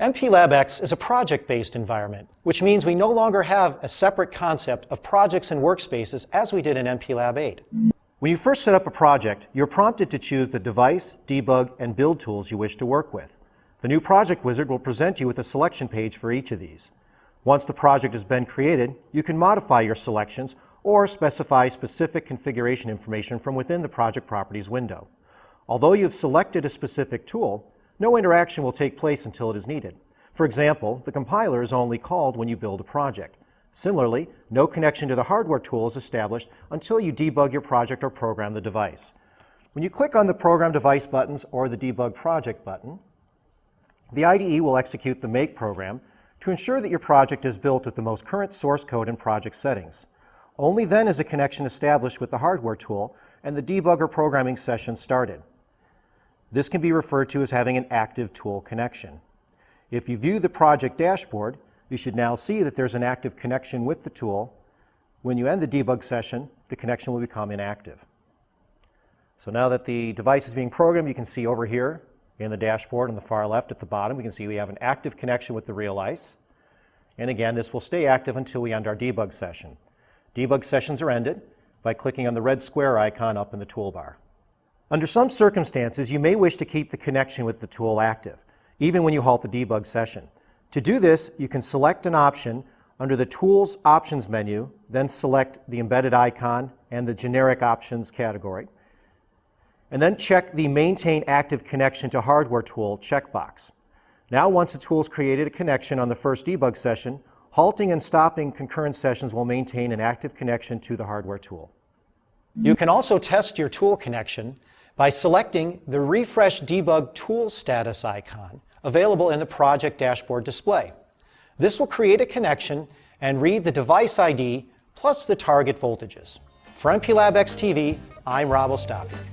MPLAB X is a project-based environment, which means we no longer have a separate concept of projects and workspaces as we did in MPLAB 8. When you first set up a project, you're prompted to choose the device, debug, and build tools you wish to work with. The new project wizard will present you with a selection page for each of these. Once the project has been created, you can modify your selections or specify specific configuration information from within the Project Properties window. Although you've selected a specific tool, no interaction will take place until it is needed. For example, the compiler is only called when you build a project. Similarly, no connection to the hardware tool is established until you debug your project or program the device. When you click on the Program Device buttons or the Debug Project button, the IDE will execute the Make program to ensure that your project is built with the most current source code and project settings. Only then is a connection established with the hardware tool and the debugger programming session started. This can be referred to as having an active tool connection. If you view the project dashboard, you should now see that there's an active connection with the tool. When you end the debug session, the connection will become inactive. So now that the device is being programmed, you can see over here in the dashboard on the far left at the bottom, we can see we have an active connection with the real ICE. And again, this will stay active until we end our debug session. Debug sessions are ended by clicking on the red square icon up in the toolbar. Under some circumstances, you may wish to keep the connection with the tool active, even when you halt the debug session. To do this, you can select an option under the Tools Options menu, then select the embedded icon and the Generic Options category, and then check the Maintain Active Connection to Hardware tool checkbox. Now, once the tool has created a connection on the first debug session, halting and stopping concurrent sessions will maintain an active connection to the hardware tool. You can also test your tool connection by selecting the Refresh Debug Tool Status icon available in the project dashboard display. This will create a connection and read the device ID plus the target voltages. For MPLAB X TV, I'm Rob Ostapik.